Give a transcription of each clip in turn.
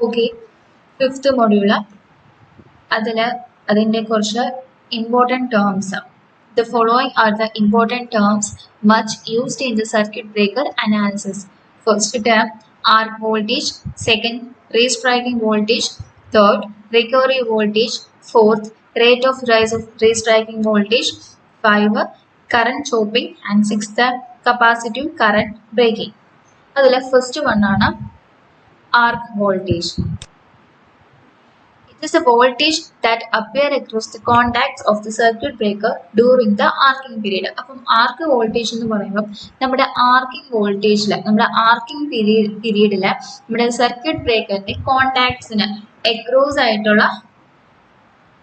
Okay, fifth module. അതിൻ്റെ കുറച്ച് important terms. The following are the important terms much used in the circuit breaker analysis. First term, arc voltage. Second, restriking voltage. Third, recovery voltage. Fourth, rate of rise of restriking voltage. 5, current chopping. And sixth, capacitive current breaking. അതിൽ first one ആണ് arc voltage. It is a voltage that appear across the contacts of the circuit breaker during the arcing period. അപ്പം ആർക്ക് voltage എന്ന് പറയുമ്പോൾ നമ്മുടെ arching വോൾട്ടേജിൽ നമ്മുടെ arching പീരീഡിൽ നമ്മുടെ സർക്യൂട്ട് ബ്രേക്കറിന്റെ കോണ്ടാക്ട്സിന് അക്രോസ് ആയിട്ടുള്ള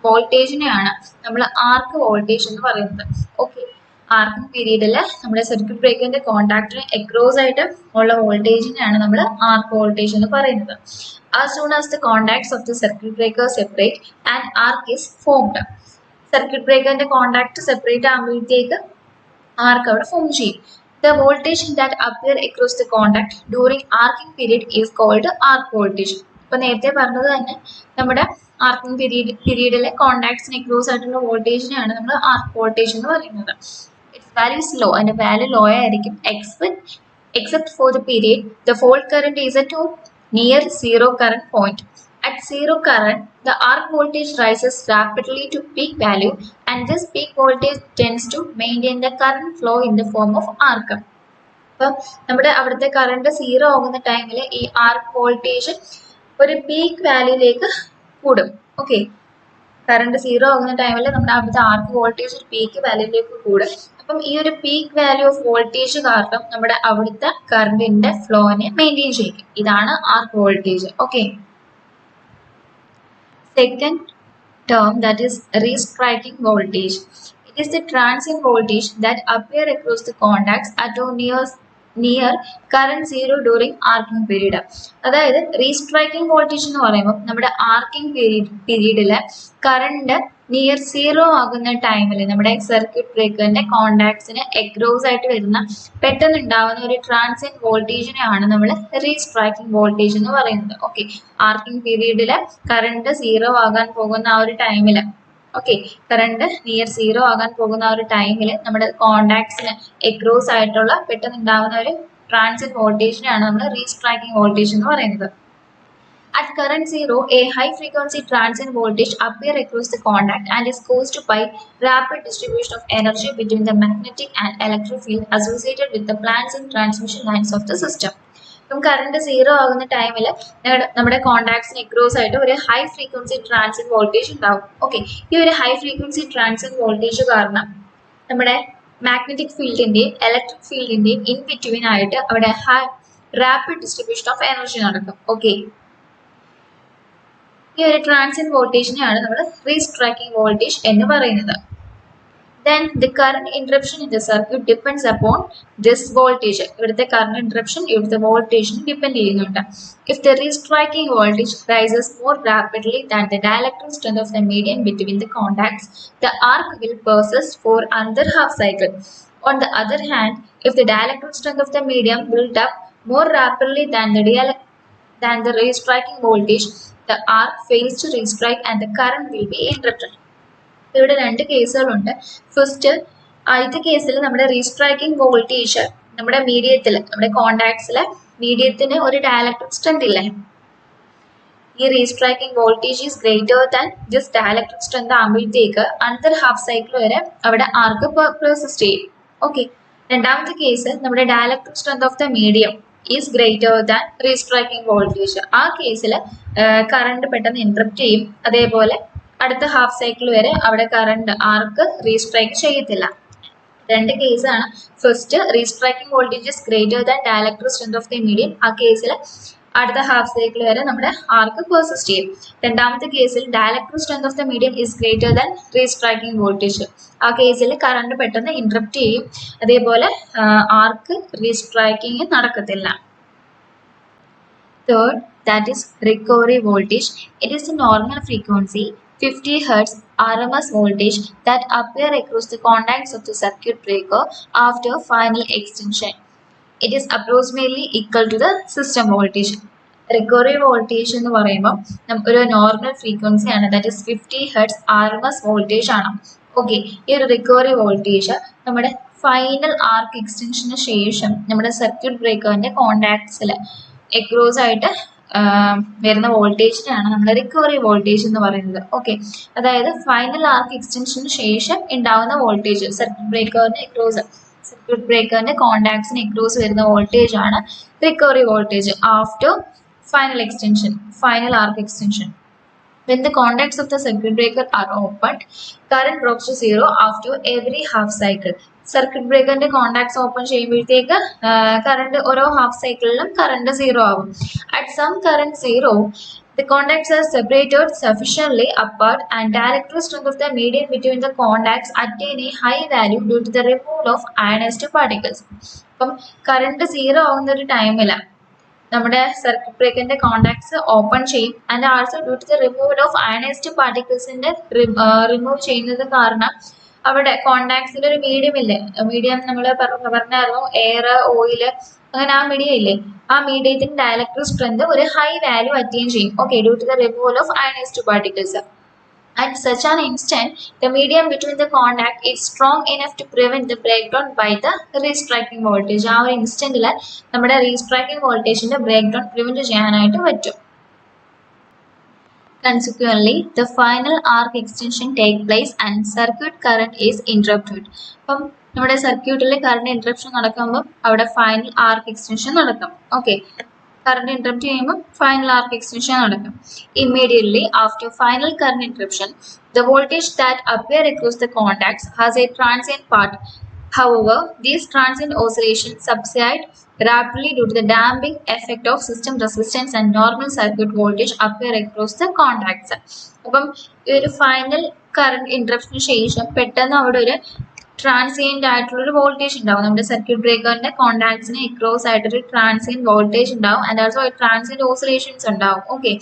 വോൾട്ടേജിനെയാണ് നമ്മൾ ആർക്ക് വോൾട്ടേജ് എന്ന് പറയുന്നത്. ഓക്കെ, ആർക്കിംഗ് പീരീഡിൽ നമ്മുടെ സർക്യൂട്ട് ബ്രേക്കറിന്റെ കോണ്ടാക്റ്റിന് അക്രോസ് ആയിട്ട് ഉള്ള വോൾട്ടേജിനെയാണ് നമ്മൾ ആർക്ക് വോൾട്ടേജ് എന്ന് പറയുന്നത്. As soon as the contacts of the circuit breaker separate, an arc is formed. Circuit breaker and the contact separate ആകുമ്പോഴത്തേക്ക് arc അവിടെ form ചെയ്യും. The voltage that appear across the contact during arcing period is called arc voltage. ഇപ്പൊ നേരത്തെ പറഞ്ഞത് തന്നെ നമ്മുടെ arching പീരീഡിലെ കോണ്ടാക്ട്സിന് across ആയിട്ടുള്ള വോൾട്ടേജിനെയാണ് നമ്മൾ ആർക്ക് വോൾട്ടേജ് എന്ന് പറയുന്നത്. ഇറ്റ്സ് വാല്യൂ is low, അതിന്റെ വാല്യൂ ലോ ആയിരിക്കും. Except for the period the fault current is at near zero current point. At zero current, the arc voltage rises rapidly to peak value, and this peak voltage tends to maintain the current flow in the form of arc. അപ്പം നമ്മുടെ അവിടുത്തെ current zero ആകുന്ന ടൈമിൽ ഈ ആർക്ക് voltage ഒരു peak വാല്യൂയിലേക്ക് കൂടും. Okay, current zero ആകുന്ന ടൈമിൽ നമ്മുടെ അവിടുത്തെ ആർക്ക് വോൾട്ടേജ് ഒരു പീക്ക് വാല്യൂയിലേക്ക് കൂടും. അപ്പം ഈ ഒരു പീക്ക് വാല്യൂ ഓഫ് വോൾട്ടേജ് കാരണം നമ്മുടെ അവിടുത്തെ കറണ്ടിന്റെ ഫ്ലോനെ മെയിൻറ്റെയിൻ ചെയ്യും. ഇതാണ് ആർക്ക് voltage. Okay, second term that is restriking voltage. It is the transient voltage that appear across the contacts at or near current zero during arcing period. അതായത് restriking voltage എന്ന് പറയുമ്പോൾ നമ്മുടെ ആർക്കിംഗ് പീരീഡിലെ കറണ്ട് നിയർ സീറോ ആകുന്ന ടൈമിൽ നമ്മുടെ circuit ബ്രേക്കറിന്റെ കോണ്ടാക്ട്സിന് across ആയിട്ട് വരുന്ന പെട്ടെന്ന് ഉണ്ടാവുന്ന ഒരു ട്രാൻസിയന്റ് വോൾട്ടേജിനെയാണ് നമ്മൾ റീസ്ട്രൈക്കിംഗ് വോൾട്ടേജ് എന്ന് പറയുന്നത്. ഓക്കെ, ആർക്കിംഗ് പീരീഡില് കറണ്ട് സീറോ ആകാൻ പോകുന്ന ആ ഒരു ടൈമിൽ, ഓക്കെ, കറണ്ട് നിയർ സീറോ ആകാൻ പോകുന്ന ആ ഒരു ടൈമിൽ നമ്മുടെ കോണ്ടാക്ട്സിന് അക്രോസ് ആയിട്ടുള്ള പെട്ടെന്ന് ഉണ്ടാവുന്ന ഒരു ട്രാൻസിയന്റ് വോൾട്ടേജിനെയാണ് നമ്മൾ റീസ്ട്രൈക്കിംഗ് വോൾട്ടേജ് എന്ന് പറയുന്നത്. At current zero, a high frequency transient voltage appear across the contact and is caused by rapid distribution of energy between the magnetic and electric field associated with the plants and transmission lines of the system. ഇപ്പം current zero ആകുന്ന ടൈമിൽ നമ്മുടെ കോണ്ടാക്ട്സിന് across ആയിട്ട് ഒരു high frequency transient voltage ഉണ്ടാവും. Okay, ഈ ഒരു high frequency transient voltage കാരണം നമ്മുടെ മാഗ്നറ്റിക് ഫീൽഡിന്റെയും ഇലക്ട്രിക് ഫീൽഡിന്റെയും ഇൻ ബിറ്റ്വീൻ ആയിട്ട് അവിടെ റാപ്പിഡ് ഡിസ്ട്രിബ്യൂഷൻ ഓഫ് എനർജി നടക്കും. ഓക്കെ, ഈ ഒരു ട്രാൻസിയന്റ് വോൾട്ടേജിനെയാണ് നമ്മൾ റീസ്ട്രൈക്കിംഗ് വോൾട്ടേജ് എന്ന് പറയുന്നത്. Then the current interruption in the circuit depends upon this voltage. ഇവിടുത്തെ current interruption ഇവിടുത്തെ വോൾട്ടേജിന് ഡിപ്പെൻഡ് ചെയ്യുന്നുണ്ട്. If the restriking voltage rises more rapidly than the dielectric strength of the medium between the contacts, the arc will persist for another half cycle. On the other hand, if the dielectric strength of the medium built up more rapidly than the restriking voltage, the arc fails to restrike and the current will be interrupted. ഇവിടെ രണ്ട് കേസുകളുണ്ട്. First, ആദ്യത്തെ കേസിൽ നമ്മുടെ restriking voltage നമ്മുടെ മീഡിയത്തിൽ, നമ്മുടെ കോണ്ടാക്ട്സിലെ മീഡിയത്തിന് ഒരു ഡയലക്ട്രിക് സ്ട്രെങ്ത് ഇല്ലേ, ഈ restriking voltage is greater than this dielectric strength ആകുമ്പോഴത്തേക്ക് അനദർ ഹാഫ് സൈക്കിൾ വരെ അവിടെ ആർക്ക് പെർസിസ്റ്റ് ചെയ്യും. ഓക്കെ, രണ്ടാമത്തെ കേസ് നമ്മുടെ dielectric strength of the medium is greater than restriking voltage. ആ കേസിൽ കറണ്ട് പെട്ടെന്ന് ഇന്ററപ്റ്റ് ചെയ്യും. അതേപോലെ അടുത്ത ഹാഫ് സൈക്കിൾ വരെ അവിടെ കറണ്ട് ആർക്ക് റീസ്ട്രൈക്ക് ചെയ്യത്തില്ല. രണ്ട് കേസാണ്. First, restriking voltage is greater than dielectric strength of the medium. ആ കേസിൽ അടുത്ത ഹാഫ് സൈക്കിൾ വരെ നമ്മുടെ ആർക്ക് പെർസിസ്റ്റ് ചെയ്യും. രണ്ടാമത്തെ കേസിൽ dielectric strength of the medium is greater than restriking voltage. ആ കേസിൽ കറണ്ട് പെട്ടെന്ന് ഇന്ററപ്റ്റ് ചെയ്യും. അതേപോലെ ആർക്ക് റീസ്ട്രൈക്കിംഗ് നടക്കത്തില്ല. Third, that is recovery voltage. It is the normal frequency 50 Hz RMS voltage that appear across the contacts of the circuit breaker after final extension. It is approximately equal to the system voltage. Recovery voltage എന്ന് പറയുമ്പോൾ നമുക്കൊരു normal frequency ആണ്, that is 50 hertz RMS voltage ആണ്. Okay, ഈ ഒരു recovery voltage നമ്മുടെ final ആർക്ക് എക്സ്റ്റൻഷന് ശേഷം നമ്മുടെ സർക്യൂട്ട് ബ്രേക്കറിന്റെ കോണ്ടാക്ട്സിൽ എക്രോസ് ആയിട്ട് വരുന്ന വോൾട്ടേജിനാണ് നമ്മൾ റിക്കവറി വോൾട്ടേജ് എന്ന് പറയുന്നത്. ഓക്കെ, അതായത് ഫൈനൽ ആർക്ക് എക്സ്റ്റൻഷന് ശേഷം ഉണ്ടാവുന്ന വോൾട്ടേജ് സർക്യൂട്ട് ബ്രേക്കറിന്റെ കോണ്ടാക്ട്സിന് എക്രോസ് വരുന്ന വോൾട്ടേജ് ആണ് recovery voltage after final arc extension. When the contacts of the circuit breaker are opened, current drops to zero after every half cycle. Circuit ബ്രേക്കറിന്റെ contacts open ചെയ്യുമ്പോഴത്തേക്ക് current ഓരോ half സൈക്കിളിലും current zero ആവും. At some current zero, the contacts are separated sufficiently apart and dielectric strength of the medium between the contacts attain a high value due to the removal of ionized particles. അപ്പം current zero ആവുന്ന ഒരു ടൈമില് നമ്മുടെ circuit ബ്രേക്കറിന്റെ contacts open ചെയ്യും. And also due to the removal of ionized പാർട്ടിക്കിൾസിന്റെ remove ചെയ്യുന്നത് കാരണം അവിടെ കോണ്ടാക്ട്സിൽ ഒരു മീഡിയം ഇല്ലേ, മീഡിയം നമ്മൾ പറഞ്ഞായിരുന്നു എയർ, ഓയില്, അങ്ങനെ ആ മീഡിയം ഇല്ലേ, ആ മീഡിയത്തിന് ഡയലക്ട്രിക് സ്ട്രെങ്ത് ഒരു ഹൈ വാല്യൂ അറ്റൈൻ ചെയ്യും. Okay, due to the removal of ionised particles. At such an instant, the medium between the contact is strong enough to prevent the breakdown by the restriking voltage. ആ ഒരു ഇൻസ്റ്റന്റിൽ നമ്മുടെ restriking വോൾട്ടേജിന്റെ break down prevent ചെയ്യാനായിട്ട് പറ്റും. Consequently, the final arc extension take place and circuit current is interrupted. അപ്പം നമ്മുടെ സർക്യൂട്ടിലെ current interruption നടക്കുമ്പോൾ അവിടെ ഫൈനൽ ആർക്ക് എക്സ്റ്റൻഷൻ നടക്കും. ഓക്കെ, current interrupt ചെയ്യുമ്പോൾ final arc extension നടക്കും. Immediately after final current interruption, the voltage that appear across the contacts has a transient part. However, these transient oscillations subside rapidly due to the damping effect of system resistance and normal circuit voltage appear across the contacts. അപ്പം ഈ ഒരു final current ഇന്ററപ്ഷന് ശേഷം പെട്ടെന്ന് അവിടെ ഒരു transient ആയിട്ടുള്ള ഒരു voltage ഉണ്ടാവും. നമ്മുടെ സർക്യൂട്ട് ബ്രേക്കറിന്റെ കോണ്ടാക്ട്സിന് എക്രോസ് ആയിട്ടൊരു ട്രാൻസിയന്റ് വോൾട്ടേജ് ഉണ്ടാവും. ആൻഡ് ഓൾസോ ട്രാൻസിയന്റ് ഓസിലേഷൻസ് ഉണ്ടാവും. ഓക്കെ,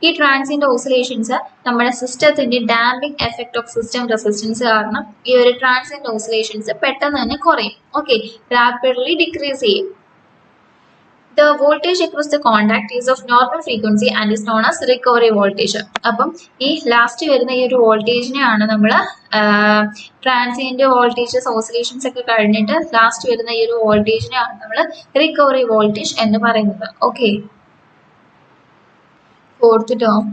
ഈ ട്രാൻസിയന്റ് ഓസിലേഷൻസ് നമ്മുടെ സിസ്റ്റത്തിന്റെ damping effect of system resistance കാരണം ഈ ഒരു ട്രാൻസിയന്റ് ഓസിലേഷൻസ് പെട്ടെന്ന് തന്നെ കുറയും. ഓക്കെ, റാപ്പിഡ്ലി ഡിക്രീസ് ചെയ്യും. The voltage across the contact is of normal frequency and is known as recovery voltage. അപ്പം ഈ ലാസ്റ്റ് വരുന്ന ഈ ഒരു വോൾട്ടേജിനെയാണ് നമ്മൾ ട്രാൻസിയന്റ് വോൾട്ടേജസ് ഓസിലേഷൻസ് ഒക്കെ കഴിഞ്ഞിട്ട് ലാസ്റ്റ് വരുന്ന ഈ ഒരു വോൾട്ടേജിനെയാണ് നമ്മൾ റിക്കവറി വോൾട്ടേജ് എന്ന് പറയുന്നത്. Okay, fourth term,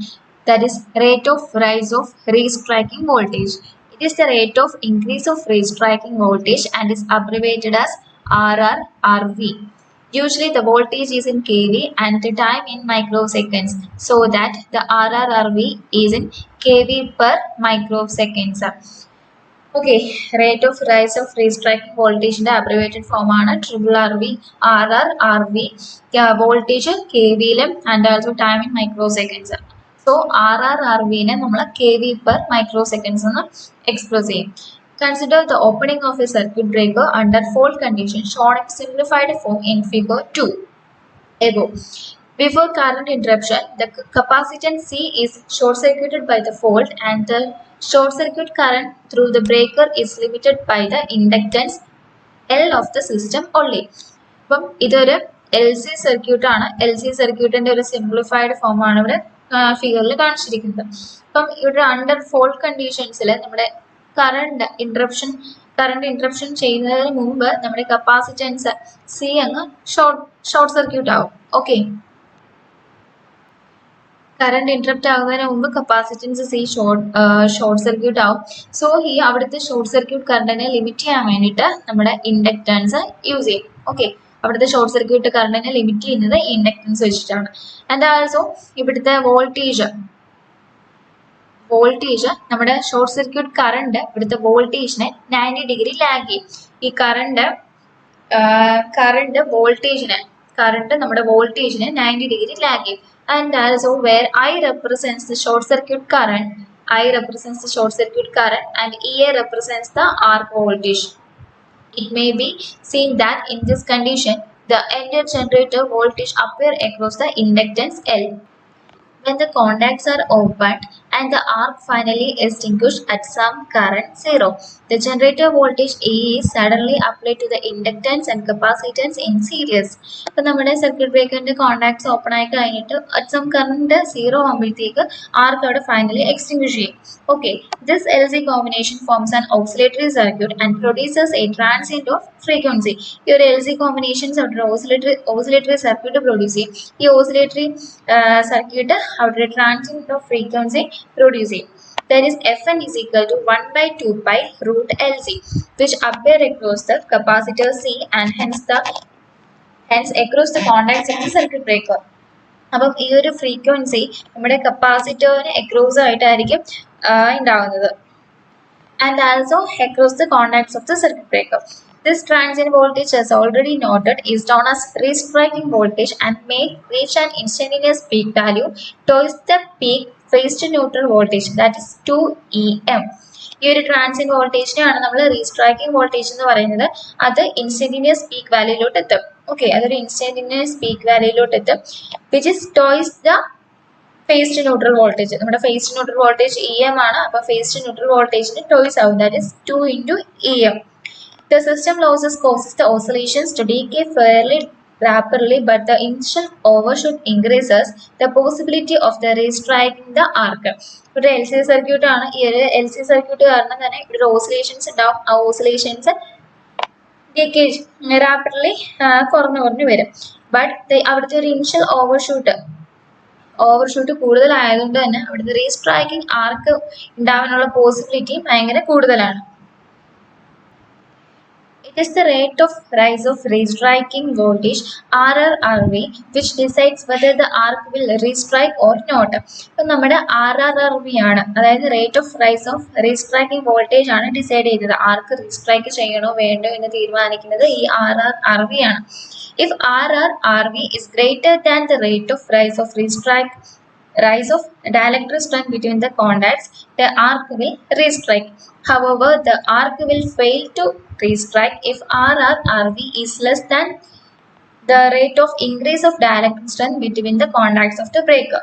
that is rate of rise of restriking voltage. It is the rate of increase of restriking voltage and is abbreviated as RR/RV. Usually the voltage is in kV and the time in microseconds, so that the RR/RV is in kV per microseconds. Okay, rate of rise of restriking voltage in the abbreviated form ആണ് RRRV. RR/RV voltage kV and also time in microseconds. So RR/RV നെ നമ്മൾ kV per microseconds എന്ന് express ചെയ്യും. Consider the opening of a circuit breaker under fault condition shown in simplified form in figure 2 above. Before current interruption, the capacitance C is short circuited by the fault and the short circuit current through the breaker is limited by the inductance L of the system only. അപ്പം ഇതൊരു LC circuit ആണ്. LC സർക്യൂട്ടിന്റെ ഒരു simplified form ആണ് ഇവിടെ ഫിഗറിൽ കാണിച്ചിരിക്കുന്നത്. അപ്പം ഇവിടെ അണ്ടർ ഫോൾട്ട് കണ്ടീഷൻസിൽ നമ്മുടെ കറണ്ട് ഇന്ററപ്ഷൻ ചെയ്യുന്നതിന് മുമ്പ് നമ്മുടെ കപ്പാസിറ്റൻസ് സി അങ്ങ് ഷോർട്ട് സർക്യൂട്ട് ആവും. ഓക്കെ, കറണ്ട് ഇന്ററപ്റ്റ് ആകുന്നതിന് മുമ്പ് കപ്പാസിറ്റൻസ് സി ഷോർട്ട് സർക്യൂട്ട് ആവും. സോ ഈ അവിടുത്തെ ഷോർട്ട് സർക്യൂട്ട് കറണ്ടിനെ ലിമിറ്റ് ചെയ്യാൻ വേണ്ടിയിട്ട് നമ്മുടെ ഇൻഡക്റ്റൻസ് യൂസ് ചെയ്യും. ഓക്കെ, അവിടുത്തെ ഷോർട്ട് സർക്യൂട്ട് കറണ്ടിനെ ലിമിറ്റ് ചെയ്യുന്നത് ഇൻഡക്റ്റൻസ് വെച്ചിട്ടാണ്. ആൻഡ് ആൾസോ ഇവിടുത്തെ വോൾട്ടേജ് നമ്മുടെ ഷോർട്ട് സർക്യൂട്ട് കറണ്ട് ഇവിടുത്തെ വോൾട്ടേജിനെ 90 ഡിഗ്രി ലാഗ് ചെയ്യും. ഈ കറണ്ട് നമ്മുടെ വോൾട്ടേജിനെ 90 ഡിഗ്രി ലാഗ് ചെയ്യും. And also where I represents the short circuit current and EA represents the arc voltage. It may be seen that in this condition the entire generator voltage appear across the inductance L. When the contacts are opened and the arc finally extinguished at some current zero. The generator voltage E is suddenly applied to the inductance and capacitance in series. അപ്പോൾ നമ്മുടെ circuit ബ്രേക്കറിന്റെ contacts open ആയി കഴിഞ്ഞിട്ട് at some current zero ആകുമ്പോഴത്തേക്ക് ആർക്ക് അവിടെ finally എക്സ്റ്റിങ്വിഷ് ചെയ്യും. Okay, this LC combination forms an oscillatory circuit and produces a transient of frequency. ഈ ഒരു LC combinations അവിടെ oscillatory circuit produce ചെയ്യും. ഈ oscillatory circuit അവിടെ transient of frequency produce ചെയ്യും. That is Fn is equal to 1 by 2 pi root LC, which appear across the capacitor C and hence across the contacts in the circuit breaker. അപ്പം ഈ ഒരു frequency നമ്മുടെ കപ്പാസിറ്ററിന് across ആയിട്ടായിരിക്കും ഉണ്ടാവുന്നത് and also across the contacts of the circuit breaker. This transient voltage, as already noted, is known as restriking voltage and may reach an instantaneous peak value towards the peak phase to neutral voltage, that is 2 em. ഈ ഒരു transient വോൾട്ടേജിനെയാണ് നമ്മൾ restriking voltage എന്ന് പറയുന്നത്. അത് instantaneous peak വാല്യൂയിലോട്ട് എത്തും. Okay, അതൊരു instantaneous peak വാല്യൂയിലോട്ട് എത്തും, which is twice the phase to neutral voltage. നമ്മുടെ phase to neutral voltage EM ആണ്. അപ്പോൾ ഫേസ് ടു ന്യൂട്രൽ വോൾട്ടേജിന് ടോയ്സ് ആവും, that is 2 into EM. The system losses causes the oscillations to decay fairly rapidly, but the initial overshoot increases the possibility of the restriking the arc. ഒരു LC circuit ആണ്. ഈ ഒരു LC circuit കാരണം തന്നെ ഇവിടെ oscillations ഉണ്ടാവും. ആ oscillations decay rapidly കുറഞ്ഞു വരും. ബട്ട് അവിടുത്തെ ഒരു ഇനിഷ്യൽ ഓവർഷൂട്ട് കൂടുതലായതുകൊണ്ട് തന്നെ അവിടുത്തെ റീസ്ട്രൈക്കിംഗ് ആർക്ക് ഉണ്ടാവാനുള്ള പോസിബിലിറ്റി ഭയങ്കര കൂടുതലാണ്. It is the rate of rise of restriking voltage RRRV which decides whether the arc will restrike or not. അപ്പോൾ നമ്മുടെ RRRV ആണ്, അതായത് rate of rise of restriking voltage ആണ് ഡിസൈഡ് ചെയ്തത്. ആർക്ക് റീസ്ട്രൈക്ക് ചെയ്യണോ വേണ്ടോ എന്ന് തീരുമാനിക്കുന്നത് ഈ RRRV ആണ്. If RRRV is greater than the rate of rise of dielectric strength between the contacts, the arc will restrike. However, the arc will fail to restrike if RRRV is less than the rate of increase of dielectric strength between the contacts of the breaker.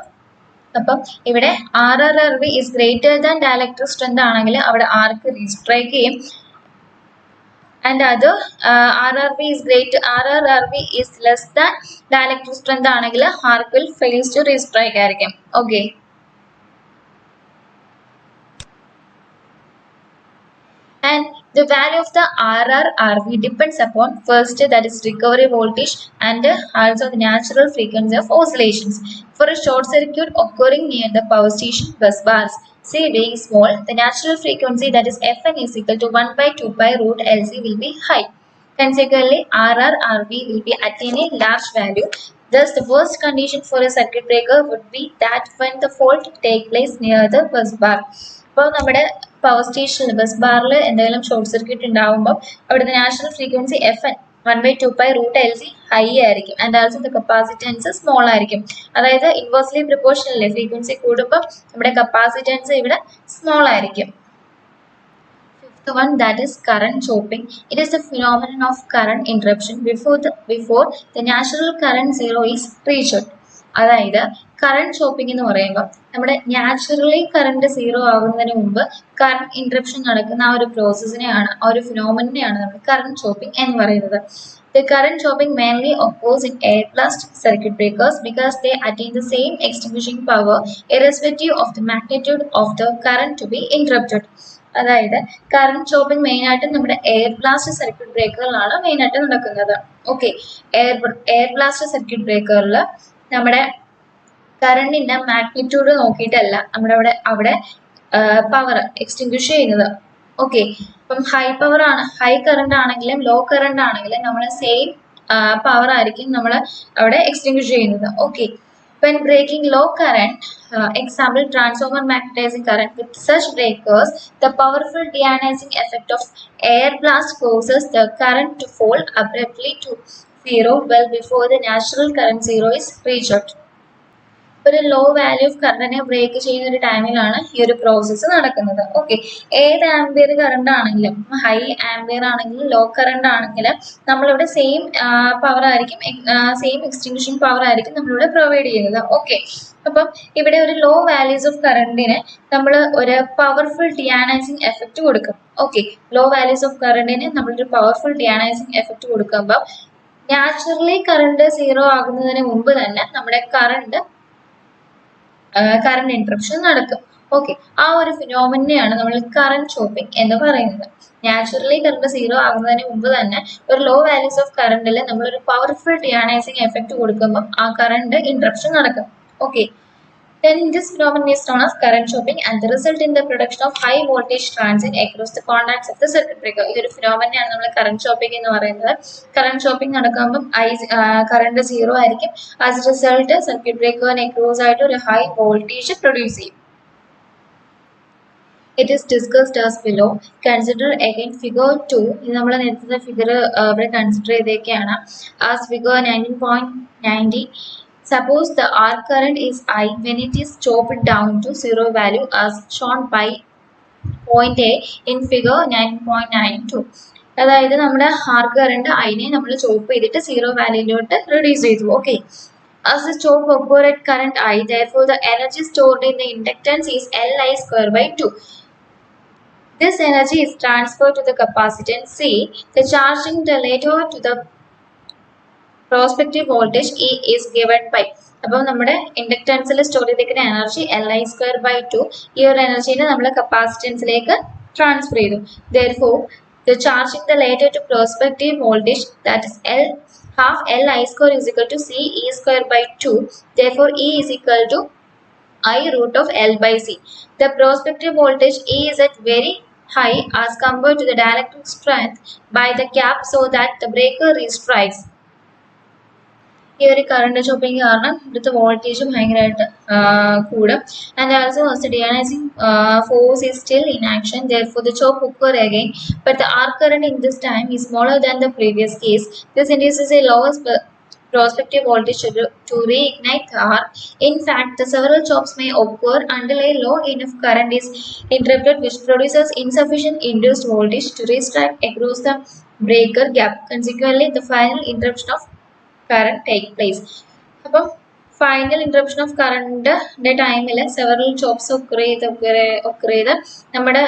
അപ്പം ഇവിടെ RRRV is greater than dielectric strength ആണെങ്കിൽ അവിടെ ആർക്ക് റീസ്ട്രൈക്ക് ചെയ്യും. And അത് RRRV is less than dielectric strength ആണെങ്കിൽ ആർക്ക് will fails to restrike ആയിരിക്കും. Okay, and the value of the RRRV depends upon first, that is recovery voltage, and also the natural frequency of oscillations. For a short circuit occurring near the power station bus bars, C being small, the natural frequency, that is Fn, is equal to 1 by 2 pi root LC will be high. Consequently, RRRV will be attaining large value. Thus, the worst condition for a circuit breaker would be that when the fault take place near the bus bar. അപ്പോൾ നമ്മുടെ power സ്റ്റേഷനിൽ bus ബാറിൽ എന്തെങ്കിലും short circuit ഉണ്ടാകുമ്പോൾ അവിടുത്തെ natural frequency Fn 1 by 2 pi root LC high ആയിരിക്കും, and also the capacitance small ആയിരിക്കും. അതായത് ഇൻവേഴ്സ്ലി പ്രൊപ്പോർഷനൽ ഫ്രീക്വൻസി കൂടുമ്പോൾ നമ്മുടെ കപ്പാസിറ്റൻസ് ഇവിടെ സ്മോൾ ആയിരിക്കും. Fifth one, that is current chopping. It is the phenomenon of current interruption before the natural current zero is reached. അതായത് current chopping എന്ന് പറയുമ്പോൾ നമ്മുടെ നാച്ചുറലി കറണ്ട് സീറോ ആകുന്നതിന് മുമ്പ് കറണ്ട് ഇൻട്രപ്ഷൻ നടക്കുന്ന ആ ഒരു പ്രോസസ്സിനെയാണ്, ആ ഒരു ഫിനോമിനെയാണ് നമ്മൾ കറണ്ട് ചോപ്പിംഗ് എന്ന് പറയുന്നത്. The current chopping mainly occurs in air blast circuit breakers because they attain the same extinguishing power irrespective of the magnitude of the current to be interrupted. അതായത് current chopping മെയിനായിട്ട് നമ്മുടെ air blast circuit ബ്രേക്കറിലാണ് മെയിനായിട്ട് നടക്കുന്നത്. Okay, air blast circuit ബ്രേക്കറിൽ നമ്മുടെ കറണ്ടിന്റെ magnitude നോക്കിയിട്ടല്ല നമ്മുടെ അവിടെ പവർ എക്സ്റ്റിങ്ക്വിഷ് ചെയ്യുന്നത്. ഓക്കെ, അപ്പം ഹൈ പവർ ആണ്, ഹൈ കറണ്ട് ആണെങ്കിലും ലോ കറണ്ട് ആണെങ്കിലും നമ്മൾ സെയിം പവർ ആയിരിക്കും നമ്മൾ അവിടെ എക്സ്റ്റിങ്ക്വിഷ് ചെയ്യുന്നത്. Okay, when breaking low current, example transformer magnetizing current, with such breakers the powerful deionizing effect of air blast causes the current to fall abruptly to zero well before the natural current zero is reached. ഒരു low value of കറണ്ടിനെ break ചെയ്യുന്ന ഒരു ടൈമിലാണ് ഈ ഒരു process നടക്കുന്നത്. Okay, ഏത് ampere current ആണെങ്കിലും, high ampere ആണെങ്കിലും ലോ കറണ്ട് ആണെങ്കിലും നമ്മളിവിടെ സെയിം പവർ ആയിരിക്കും, സെയിം എക്സ്റ്റിങ്ഷൻ പവർ ആയിരിക്കും നമ്മളിവിടെ പ്രൊവൈഡ് ചെയ്യുന്നത്. ഓക്കെ, അപ്പം ഇവിടെ ഒരു ലോ വാല്യൂസ് ഓഫ് കറണ്ടിന് നമ്മൾ ഒരു പവർഫുൾ ഡിയാനൈസിങ് എഫക്റ്റ് കൊടുക്കും. ഓക്കെ, ലോ വാല്യൂസ് ഓഫ് കറണ്ടിന് നമ്മളൊരു പവർഫുൾ ഡിയാനൈസിങ് എഫക്റ്റ് കൊടുക്കുമ്പോൾ നാച്ചുറലി കറണ്ട് സീറോ ആകുന്നതിന് മുമ്പ് തന്നെ നമ്മുടെ കറണ്ട് ഇന്ററപ്ഷൻ നടക്കും. ഓക്കെ, ആ ഒരു ഫിനോമിനെയാണ് നമ്മൾ കറന്റ് ചോപ്പിംഗ് എന്ന് പറയുന്നത്. നാച്ചുറലി കറണ്ട് സീറോ ആകുന്നതിന് മുമ്പ് തന്നെ ഒരു ലോ വാല്യൂസ് ഓഫ് കറണ്ടിൽ നമ്മളൊരു പവർഫുൾ ഡിയാനൈസിങ് എഫക്റ്റ് കൊടുക്കുമ്പോൾ ആ കറണ്ട് ഇന്ററപ്ഷൻ നടക്കും. Okay, then this phenomenon is known as current chopping and the result in the production of high voltage transit across the contacts of the circuit breaker. ഈ ഒരു phenomenon ആണ് നമ്മൾ current chopping എന്ന് പറയുന്നത്. current chopping നടക്കുമ്പോൾ current zero ആയിരിക്കും. as a result circuit ബ്രേക്കറിനെ cross ആയിട്ട് ഒരു ഹൈ വോൾട്ടേജ് പ്രൊഡ്യൂസ് ചെയ്യും. It is discussed as below. Consider again figure 2. ഇത് നമ്മൾ നേരത്തെ ഫിഗർ ഇവിടെ consider ചെയ്തേക്കാണ്. as figure 19.90. Suppose the arc current is I when it is chopped down to zero value as shown by point A in figure 9.92. അതായത് നമ്മുടെ ആർക്ക് current ഐനെ നമ്മൾ ചോപ്പ് ചെയ്തിട്ട് zero വാല്യൂയിലോട്ട് reduce ചെയ്തു. Okay, as the chop occur at current I, therefore the energy stored in the inductance is Li square by 2. This energy is transferred to the capacitance C. The charging relative to the prospective voltage E is given by. അപ്പോൾ നമ്മുടെ ഇൻഡക്ടൻസിൽ store ചെയ്തിരിക്കുന്ന energy Li²/2 ഈ ഒരു എനർജീനെ നമ്മൾ കപ്പാസിറ്റൻസിലേക്ക് transfer ചെയ്തു. Therefore, the charging related to prospective voltage, that is half Li² is equal to Ce²/2. Therefore, E is equal to I√of L/C. The prospective voltage E is at very high as compared to the dielectric strength by the cap, so that the breaker strikes. ഈ ഒരു current chopping കാരണം ഇവിടുത്തെ voltage ഭയങ്കരമായിട്ട് കൂടും. And also the deionizing force is still in action, therefore the chop occur again, but the arc current in this time is smaller than the previous case. This induces a lower prospective voltage to reignite the arc. In fact, the several chops may occur until a low enough current is interrupted, which produces insufficient induced voltage to restrike across the breaker gap. Consequently, the final interruption of current take place. അപ്പം final interruption of കറണ്ടിന്റെ ടൈമിൽ several chops occur ചെയ്ത് നമ്മുടെ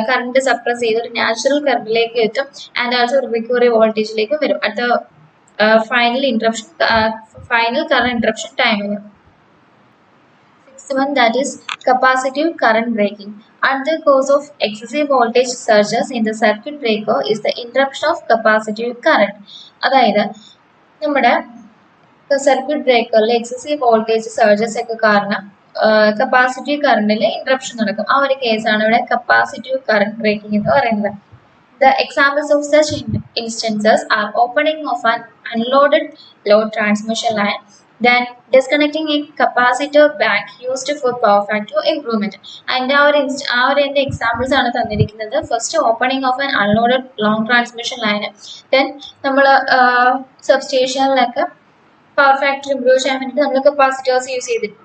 current suppress ചെയ്ത് ഒരു natural കറണ്ടിലേക്ക് എത്തും. And also recovery വോൾട്ടേജിലേക്ക് വരും അടുത്ത ഫൈനൽ കറണ്ട് ഇൻട്രപ്ഷൻ ടൈമിൽ. Sixth one, that is capacitive current breaking. Another cause of excessive voltage surges in the circuit breaker is the interruption of capacitive current. അതായത് നമ്മുടെ circuit ബ്രേക്കറിൽ excessive voltage surges ഒക്കെ കാരണം capacitive കറണ്ടിൽ interruption നടക്കും. ആ ഒരു കേസാണ് ഇവിടെ കപ്പാസിറ്റീവ് കറണ്ട് ബ്രേക്കിംഗ് എന്ന് പറയുന്നത്. The examples of such instances are opening of an unloaded load transmission line, then disconnecting a capacitor bank used for power factor improvement. And our examples ആണ് തന്നിരിക്കുന്നത്. First opening of an unloaded long transmission line, then നമ്മൾ സബ്സ്റ്റേഷനിലൊക്കെ power factor improve ചെയ്യാൻ വേണ്ടിയിട്ട് നമ്മൾ capacitors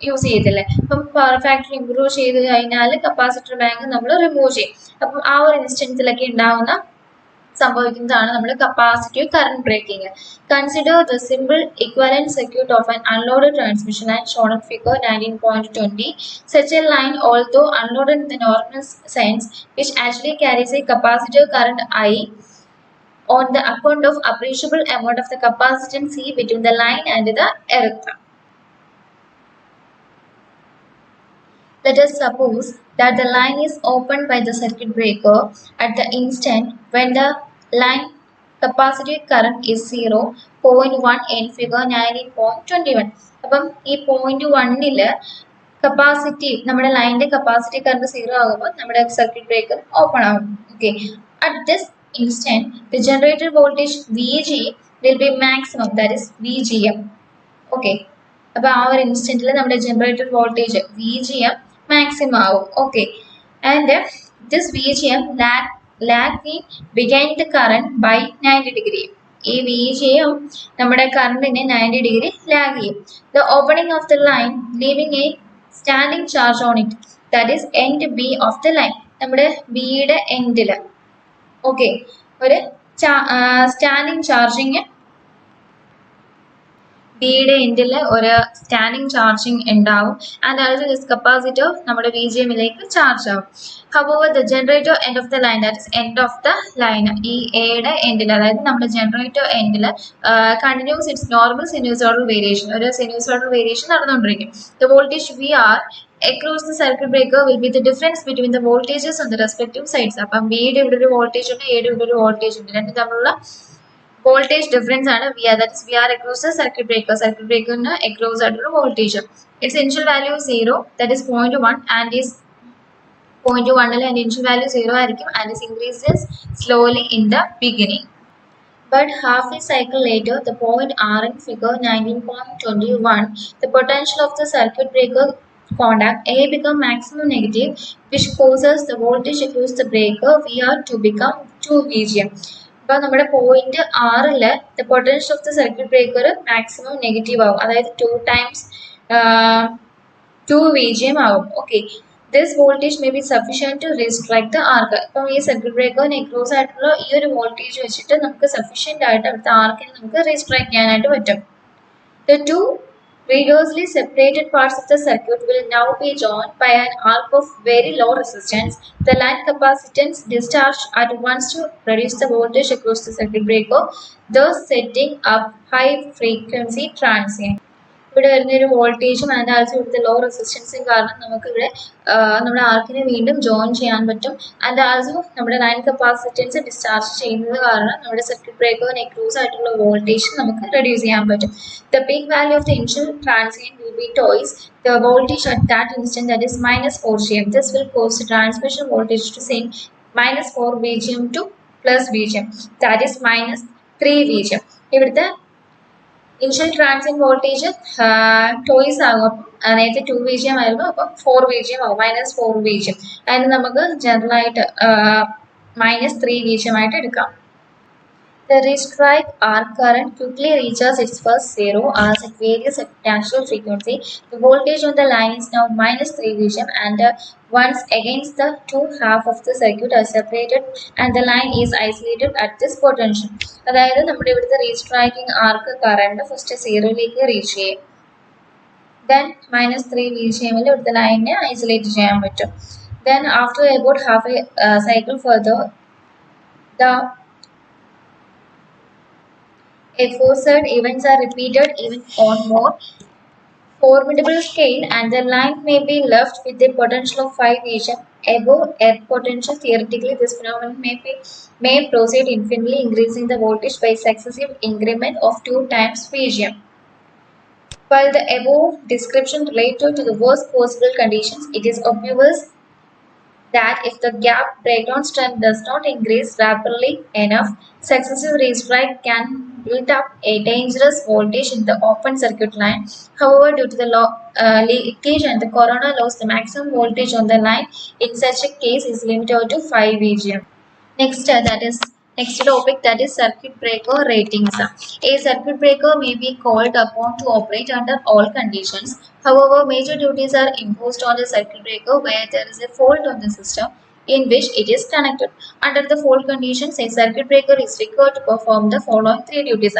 use ചെയ്തില്ലേ. അപ്പം power factor improve ചെയ്ത് കഴിഞ്ഞാൽ കപ്പാസിറ്റർ ബാങ്ക് നമ്മൾ റിമൂവ് ചെയ്യും. അപ്പം ആ ഒരു ഇൻസ്റ്റൻസിലൊക്കെ സംഭവിക്കുന്നതാണ് നമ്മൾ capacitive current breaking. Consider the simple equivalent circuit of an unloaded transmission line shown in figure 19.20. Such a line, although unloaded in the normal sense, which actually carries a capacitive current I on the account of appreciable amount of the capacitance C between the line and the earth. Let us suppose that the line is opened by the circuit breaker at the instant when the line capacitive current is 0.1 in figure 19.21. അപ്പം ഈ 0.1 capacitive നമ്മുടെ ലൈനിന്റെ capacitive current 0 ആകുമ്പോൾ നമ്മുടെ circuit breaker open ആകും. Okay, at this instant the generator voltage Vg will be maximum, that is VGM. okay, അപ്പോൾ ആ ഒരു ഇൻസ്റ്റന്റിൽ നമ്മുടെ ജനറേറ്റർ വോൾട്ടേജ് VGM മാക്സിമം ആവും. Okay, and this VGM lagging behind the current by 90 degree. ഈ VGയും നമ്മുടെ കറണ്ടിനെ 90 degree lag ചെയ്യും. The opening of the line living A standing charge on it, that is end B of the line. നമ്മുടെ ബിയുടെ എൻഡിൽ okay ഒരു standing charging, ബിയുടെ എൻഡിൽ ഒരു സ്റ്റാൻഡിങ് ചാർജിങ് ഉണ്ടാവും. ആൻഡ് ആൾസോ ദിസ് കപ്പാസിറ്റർ നമ്മുടെ VGMലേക്ക് ചാർജ് ആവും. However, the generator end of the line, that is end of the line, ഈ എയുടെ എൻഡിൽ, അതായത് നമ്മുടെ ജനറേറ്റർ എൻഡിൽ continues its normal sinusoidal variation, ഒരു സിനുസോയ്ഡൽ വേരിയേഷൻ നടന്നുകൊണ്ടിരിക്കും. The voltage VR across the circuit breaker will be the difference between the voltages on the respective sides. അപ്പം ബിയുടെ ഇവിടെ ഒരു വോൾട്ടേജ് ഉണ്ട്, എയുടെ ഇവിടെ ഒരു വോൾട്ടേജ് ഉണ്ട്, രണ്ടും തമ്മിലുള്ള വോൾട്ടേജ് ഡിഫറൻസ് ആണ് VR, that is VR across the circuit breaker. Circuit breaker across ആയിട്ടുള്ള voltage. Its initial value is 0, that is 0.1, and is 0.1 and initial value 0 ആയിരിക്കും, and is increases slowly in the beginning. But half a cycle later, the point R in figure 19.21, the potential of the circuit breaker contact A become maximum negative, which causes the voltage across the breaker VR to become 2 VGM. അപ്പോൾ നമ്മുടെ point ആറില് the potential of the circuit breaker maximum negative ആവും, അതായത് 2 times 2 VGM ആവും. Okay, this voltage may be sufficient to restrike the arc. ഇപ്പം ഈ circuit ബ്രേക്കറിന് across ആയിട്ടുള്ള ഈ ഒരു വോൾട്ടേജ് വെച്ചിട്ട് നമുക്ക് സഫിഷ്യൻ്റ് ആയിട്ട് അവിടുത്തെ ആർക്കിനെ നമുക്ക് റീസ്ട്രൈക്ക് ചെയ്യാനായിട്ട് പറ്റും. The two rigorously separated parts of the circuit will now be joined by an arc of very low resistance. The line capacitance discharged at once to reduce the voltage across the circuit breaker, thus setting up high frequency transient. ഇവിടെ വരുന്നൊരു വോൾട്ടേജും and also ഇവിടുത്തെ law റെസിസ്റ്റൻസും കാരണം നമുക്ക് ഇവിടെ നമ്മുടെ ആർക്കിനെ വീണ്ടും ജോയിൻ ചെയ്യാൻ പറ്റും. ആൻഡ് ആൾസോ നമ്മുടെ ലൈൻ കപ്പാസിറ്റൻസ് ഡിസ്ചാർജ് ചെയ്യുന്നത് കാരണം നമ്മുടെ സർക്യൂട്ട് ബ്രേക്കറിന് എക്രോസ് ആയിട്ടുള്ള വോൾട്ടേജ് നമുക്ക് റെഡ്യൂസ് ചെയ്യാൻ പറ്റും. The peak value of the initial transient will be twice the voltage at that instant, that is -4 GM. This will cause the transmission voltage to change -4 VGM to plus VGM, that is -3 VGM. ഇവിടുത്തെ initial transient voltage toys ആകും, അപ്പം നേരത്തെ 2 VGM ആയിരുന്നു, അപ്പം 4 VGM ആകും, -4 VGM. അതിന് നമുക്ക് ജനറലായിട്ട് -3 VGM ആയിട്ട് എടുക്കാം. The restrike arc current quickly reaches its first zero as it varies at natural frequency. The voltage on the line is now -3 VGM, and once against the two half of the circuit are separated and the line is isolated at this potential. അതായത് നമ്മുടെ ഇവിടുത്തെ restriking ആർക്ക് current first സീറോയിലേക്ക് reach ചെയ്യും. Then -3 VGM ഇവിടുത്തെ ലൈനിനെ isolate ചെയ്യാൻ പറ്റും. Then after about half A cycle further the aforesaid events are repeated even on more formidable scale, and the line may be left with a potential of 5 VGM above earth potential. Theoretically, this phenomenon may proceed infinitely, increasing the voltage by successive increment of 2 times VGM. While the above description related to the worst possible conditions, it is obvious that if the gap breakdown strength does not increase rapidly enough, successive restrike can build up a dangerous voltage in the open circuit line. However, due to the leakage and the corona loss, the maximum voltage on the line in such a case is limited to 5 VGM. Next topic, that is circuit breaker ratings. A circuit breaker may be called upon to operate under all conditions. However, major duties are imposed on the circuit breaker where there is a fault on the system in which it is connected. Under the fault conditions, a circuit breaker is required to perform the following 3 duties.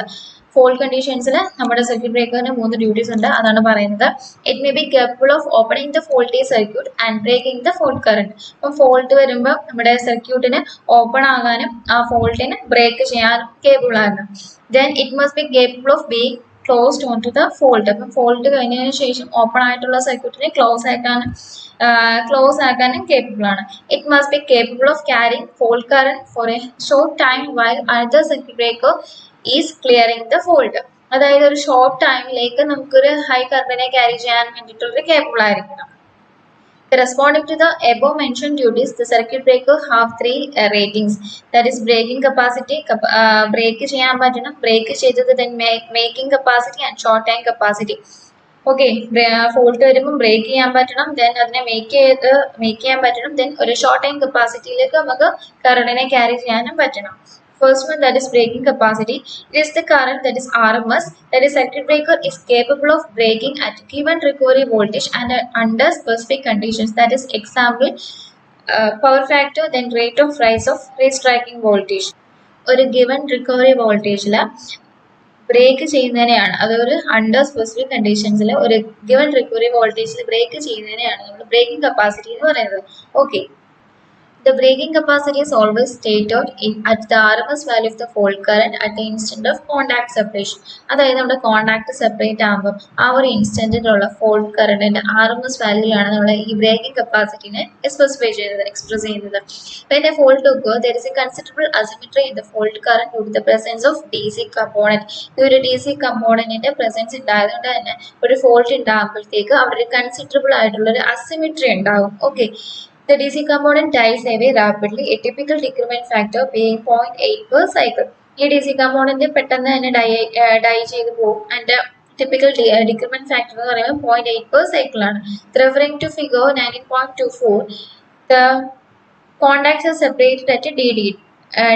Fault കണ്ടീഷൻസിൽ നമ്മുടെ circuit ബ്രേക്കറിന് 3 duties ഉണ്ട്, അതാണ് പറയുന്നത്. It may be capable of opening the faulty circuit and breaking the fault current. അപ്പം fault വരുമ്പോൾ നമ്മുടെ സർക്യൂട്ടിന് ഓപ്പൺ ആകാനും ആ ഫോൾട്ടിന് ബ്രേക്ക് ചെയ്യാനും കേബിൾ ആകണം. Then it must be capable of being closed on to the fault. അപ്പം ഫോൾട്ട് കഴിഞ്ഞതിന് ശേഷം ഓപ്പൺ ആയിട്ടുള്ള സർക്യൂട്ടിനെ ക്ലോസ് ആക്കാനും കേപ്പബിൾ ആണ്. It must be capable of carrying fault current for a short time while another circuit breaker is clearing the fault. അതായത് ഒരു short ടൈമിലേക്ക് നമുക്കൊരു ഹൈ കറണ്ടിനെ ക്യാരി ചെയ്യാൻ വേണ്ടിയിട്ടൊരു കേബിൾ ആയിരിക്കണം. Corresponding to the above mentioned duties, the circuit breaker have 3 ratings. That is braking capacity, brake ചെയ്യാൻ പറ്റണം, break ചെയ്തത്, then making capacity and short time capacity. Okay, fault വരുമ്പോൾ ബ്രേക്ക് ചെയ്യാൻ പറ്റണം, ദെൻ അതിനെ മേക്ക് ചെയ്യാൻ പറ്റണം, ദെൻ ഒരു ഷോർട്ട് ടൈം കപ്പാസിറ്റിയിലേക്ക് നമുക്ക് കറണ്ടിനെ ക്യാരി ചെയ്യാനും പറ്റണം. First one, that is breaking capacity. It is the current, that is RMS, that is circuit breaker is capable of breaking at given recovery voltage and under specific conditions. That is example, power factor, then rate of rise of race tracking voltage. ഒരു given recovery voltageൽ break ചെയ്യുന്നതിനെയാണ്, അതൊരു under specific കണ്ടീഷൻസിൽ ഒരു given recovery വോൾട്ടേജിൽ break ചെയ്യുന്നതിനെയാണ് നമ്മൾ breaking capacity എന്ന് പറയുന്നത്. Okay, the breaking capacity is always stated at the RMS value of the fault current at the instant of contact separation. അതായത് നമ്മുടെ contact separate ആകുമ്പോൾ ആ ഒരു ഇൻസ്റ്റന്റിലുള്ള ഫോൾട്ട് കറണ്ടിന്റെ RMS വാല്യൂലാണ് നമ്മൾ ഈ ബ്രേക്കിംഗ് കപ്പാസിറ്റിനെ സ്പെസിഫൈ ചെയ്യുന്നത്, എക്സ്പ്രസ് ചെയ്യുന്നത്. When a fault occurs, there is a considerable asymmetry in the fault current due to the presence of DC component. ഈ ഒരു DC കമ്പോണന്റിന്റെ പ്രസൻസ് ഉണ്ടായതുകൊണ്ട് തന്നെ ഒരു ഫോൾട്ട് ഉണ്ടാകുമ്പോഴത്തേക്ക് അവിടെ ഒരു കൺസിഡറബിൾ ആയിട്ടുള്ള ഒരു അസിമെട്രി ഉണ്ടാകും. Okay, the DC component dies away rapidly, a typical decrement factor being 0.8 per cycle. ഈ DC component പെട്ടെന്ന് തന്നെ ഡൈ ചെയ്ത് പോകും. ആൻഡ് typical decrement factor എന്ന് പറയുമ്പോൾ 0.8 per cycle ആണ്. Referring to figure 19.24, the contacts are separated at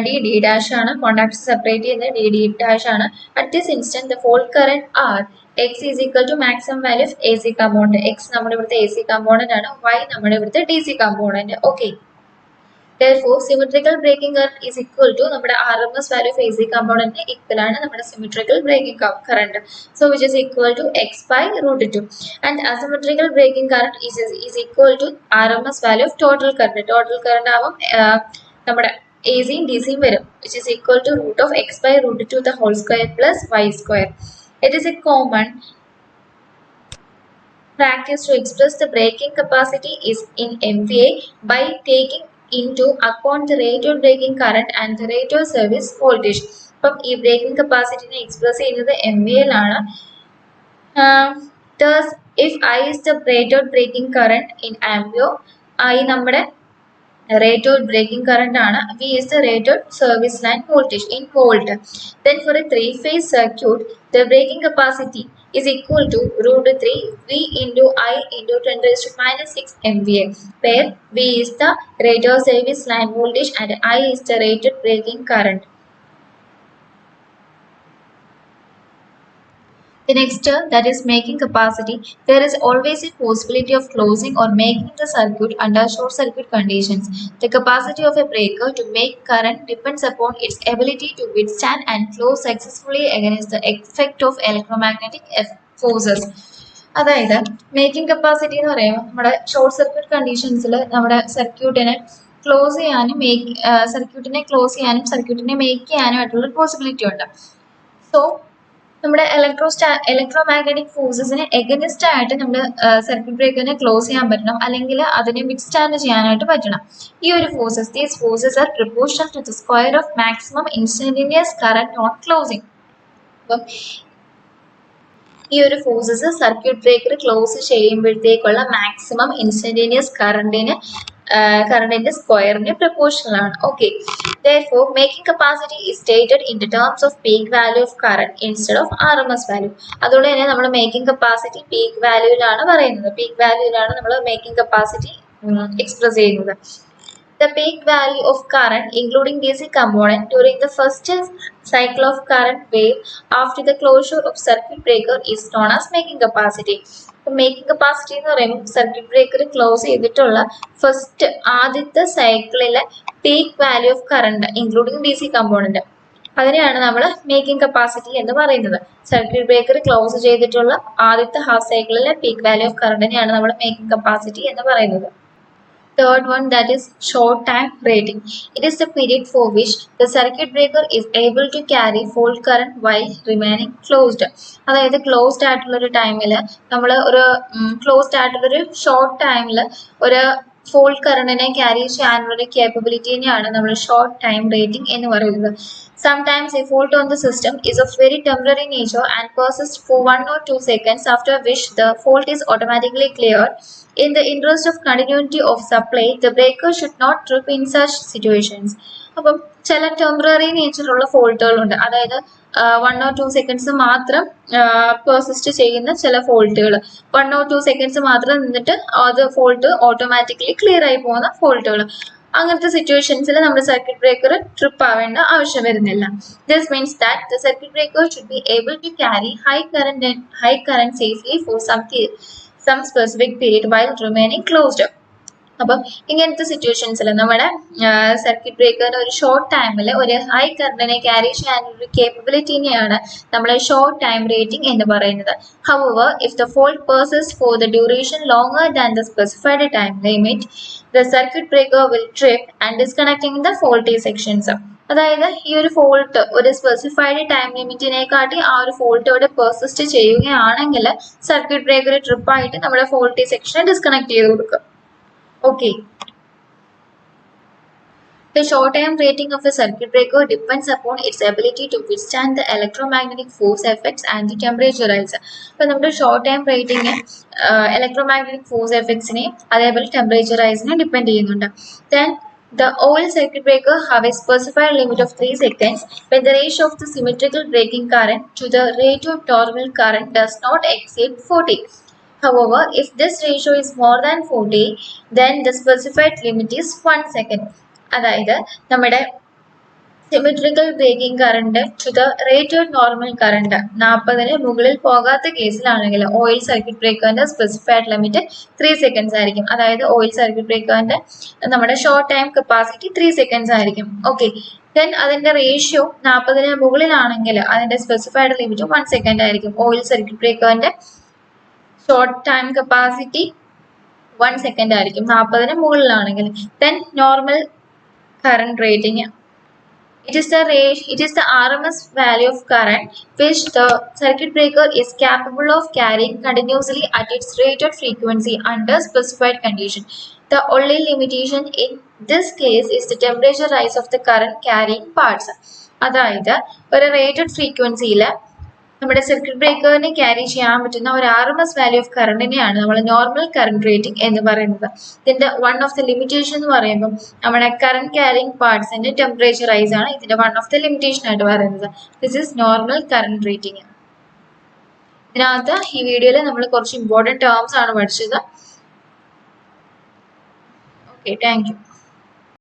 DD dash ആണ്. contacts separate ചെയ്യുന്നത് DD dash ആണ്. At this instant, the fault current R X is equal to maximum value of AC component. X നമ്മുടെ ഇവിടുത്തെ AC component ആണ്, Y നമ്മുടെ ഇവിടുത്തെ DC component. Okay. Therefore, symmetrical breaking current is equal to നമ്മുടെ RMS value of AC component equal ആണ് നമ്മുടെ symmetrical breaking current. So, which is equal to X by root 2. And asymmetrical breaking current is equal to RMS value of total current. Total current ആവും നമ്മുടെ AC യും DC യും വരും, which is equal to root of X by root 2 the whole square plus Y square. It is a common practice to express the breaking capacity is in MVA by taking into account the rated breaking current and the rated service voltage. അപ്പം ഈ breaking കപ്പാസിറ്റിനെ express ചെയ്യുന്നത് MVA ലാണ്. Thus, if I is the rated breaking current in ampere, I നമ്മുടെ rated breaking current ആണ്, V is the rated service line voltage in volt. Then for a three-phase circuit, the breaking capacity is equal to root 3 V into I into 10 raised to minus 6 MVA, where V is the rated service line voltage and I is the rated breaking current. The next term, that is making capacity, there is always a possibility of closing or making the circuit under short circuit conditions. The capacity of a breaker to make current depends upon its ability to withstand and close successfully against the effect of electromagnetic forces. അതായത് making capacity എന്ന് പറയുമ്പോൾ നമ്മുടെ short circuit കണ്ടീഷൻസിൽ നമ്മുടെ സർക്യൂട്ടിനെ close ചെയ്യാനും സർക്യൂട്ടിനെ make ചെയ്യാനും ആയിട്ടുള്ള പോസിബിലിറ്റി ഉണ്ട്. സോ നമ്മുടെ ഇലക്ട്രോമാഗ്നറ്റിക് ഫോഴ്സസിന് എഗനിസ്റ്റ് ആയിട്ട് നമ്മൾ സർക്യൂട്ട് ബ്രേക്കറിനെ ക്ലോസ് ചെയ്യാൻ പറ്റണം, അല്ലെങ്കിൽ അതിനെ വിത്ത്സ്റ്റാൻഡ് ചെയ്യാനായിട്ട് പറ്റണം. ഈ ഒരു these forces are proportional to the square of maximum instantaneous current on closing. അപ്പം ഈ ഒരു ഫോഴ്സസ് സർക്യൂട്ട് ബ്രേക്കർ ക്ലോസ് ചെയ്യുമ്പോഴത്തേക്കുള്ള മാക്സിമം ഇൻസ്റ്റന്റേനിയസ് കറണ്ടിന്റെ സ്ക്വയറിന് പ്രൊപ്പോർഷണൽ ആണ്. Okay, therefore making capacity is stated in the terms of peak value of current instead of RMS value. അതുകൊണ്ട് തന്നെ നമ്മൾ മേക്കിംഗ് കപ്പാസിറ്റി പീക്ക് വാല്യൂയിലാണ് പറയുന്നത്, പീക്ക് വാല്യൂയിലാണ് നമ്മൾ മേക്കിംഗ് കപ്പാസിറ്റി എക്സ്പ്രസ് ചെയ്യുന്നത്. The peak value of current including DC component during the first cycle of current wave after the closure of circuit breaker is known as making capacity. Making capacity എന്ന് പറയുമ്പോൾ circuit breaker close ചെയ്തിട്ടുള്ള ആദ്യത്തെ സൈക്കിളിലെ peak value of current including DC component, അതിനെയാണ് നമ്മൾ making capacity എന്ന് പറയുന്നത്. Circuit breaker close ചെയ്തിട്ടുള്ള ആദ്യത്തെ ഹാഫ് സൈക്കിളിലെ പീക്ക് വാല്യൂ ഓഫ് കറണ്ടിനെയാണ് നമ്മൾ മേക്കിംഗ് കപ്പാസിറ്റി എന്ന് പറയുന്നത്. Third one, that is short time rating. It is the period for which the circuit breaker is able to carry fault current while remaining closed. അതായത് closed ആയിട്ടുള്ള ഒരു ടൈമിൽ നമ്മൾ ഒരു short ടൈമിൽ ഒരു ഫോൾട്ട് കറണ്ടിനെ ക്യാരി ചെയ്യാനുള്ള കേപ്പബിലിറ്റിനെയാണ് നമ്മൾ ഷോർട്ട് ടൈം റേറ്റിംഗ് എന്ന് പറയുന്നത്. Sometimes a fault on the system is of very temporary nature and persists for 1 or 2 seconds, after which the fault is automatically cleared. In the interest of continuity of supply, the breaker should not trip in such situations. അപ്പം ചില temporary നേച്ചറുള്ള ഫോൾട്ടുകളുണ്ട്, അതായത് 1 or 2 seconds മാത്രം persist ചെയ്യുന്ന ചില ഫോൾട്ടുകൾ, 1 or 2 seconds മാത്രം നിന്നിട്ട് അത് fault automatically clear ആയി പോകുന്ന ഫോൾട്ടുകൾ. അങ്ങനത്തെ സിറ്റുവേഷൻസിൽ നമ്മുടെ സർക്യൂട്ട് ബ്രേക്കർ ട്രിപ്പ് ആവേണ്ട ആവശ്യം വരുന്നില്ല. This means that the circuit breaker should be able to carry high current safely for some specific period while remaining closed. അപ്പം ഇങ്ങനത്തെ സിറ്റുവേഷൻസിൽ നമ്മുടെ സർക്യൂട്ട് ബ്രേക്കറിന് ഒരു ഷോർട്ട് ടൈമിൽ ഒരു ഹൈ കറണ്ടിനെ ക്യാരി ചെയ്യാനുള്ള കേപ്പബിലിറ്റിനെയാണ് നമ്മൾ ഷോർട്ട് ടൈം റേറ്റിംഗ് എന്ന് പറയുന്നത്. However, if the fault persists for the duration longer than the specified time limit, the circuit breaker will trip and disconnecting the faulty sections. അതായത് ഈ ഒരു ഫോൾട്ട് ഒരു സ്പെസിഫൈഡ് ടൈം ലിമിറ്റിനെക്കാട്ടി ആ ഒരു ഫോൾട്ട് ഇവിടെ persist ചെയ്യുകയാണെങ്കിൽ സർക്യൂട്ട് ബ്രേക്കർ ട്രിപ്പ് ആയിട്ട് നമ്മുടെ ഫോൾട്ടി സെക്ഷനെ ഡിസ്കണക്ട് ചെയ്ത് കൊടുക്കും. Okay. The short-term rating of a circuit breaker depends upon its ability to withstand the electromagnetic force effects and the temperature rise. അപ്പോൾ നമ്മുടെ short time rating electromagnetic force എഫക്ട്സിനെ അതേപോലെ temperature റൈസിനെ depend ചെയ്യുന്നുണ്ട്. Then the oil circuit breaker have a specified limit of 3 seconds when the ratio of the symmetrical breaking current to the rate of normal current does not exceed 40. However, if this ratio is more than 40, then the specified limit is 1 second. അതായത് നമ്മുടെ symmetrical breaking current to the rated normal current 40-ന് മുകളിൽ പോകാത്ത കേസിലാണെങ്കിൽ oil circuit ബ്രേക്കറിന്റെ specified limit 3 seconds ആയിരിക്കും. അതായത് oil circuit ബ്രേക്കറിന്റെ നമ്മുടെ ഷോർട്ട് ടൈം കപ്പാസിറ്റി 3 സെക്കൻഡ്സ് ആയിരിക്കും. ഓക്കെ, ദെൻ അതിന്റെ റേഷ്യോ 40-ന് മുകളിലാണെങ്കിൽ അതിന്റെ സ്പെസിഫൈഡ് ലിമിറ്റ് 1 സെക്കൻഡ് ആയിരിക്കും. ഓയിൽ സർക്യൂട്ട് ബ്രേക്കറിന്റെ ഷോർട്ട് ടൈം കപ്പാസിറ്റി 1 സെക്കൻഡ് ആയിരിക്കും 40-ന് മുകളിലാണെങ്കിൽ. Then normal current rating it is the RMS value of current which the circuit breaker is capable of carrying continuously at its rated frequency under specified condition. The only limitation in this case is the temperature rise of the current carrying parts. അതായത് ഒരു rated ഫ്രീക്വൻസിയിൽ നമ്മുടെ circuit ബ്രേക്കറിനെ carry ചെയ്യാൻ പറ്റുന്ന ഒരു RMS value of കറണ്ടിനെയാണ് നമ്മൾ normal current rating എന്ന് പറയുന്നത്. ഇതിന്റെ വൺ ഓഫ് ദ ലിമിറ്റേഷൻ എന്ന് പറയുമ്പോൾ നമ്മുടെ കറണ്ട് ക്യാരിങ് പാർട്സിന്റെ ടെമ്പറേച്ചർ റൈസ് ആണ് ഇതിന്റെ വൺ ഓഫ് ദ ലിമിറ്റേഷൻ ആയിട്ട് പറയുന്നത്. This is normal current rating. ഇതിനകത്ത് ഈ വീഡിയോയിൽ നമ്മൾ കുറച്ച് ഇമ്പോർട്ടൻറ്റ് ടേംസ് ആണ് പഠിച്ചത്. Okay, thank you.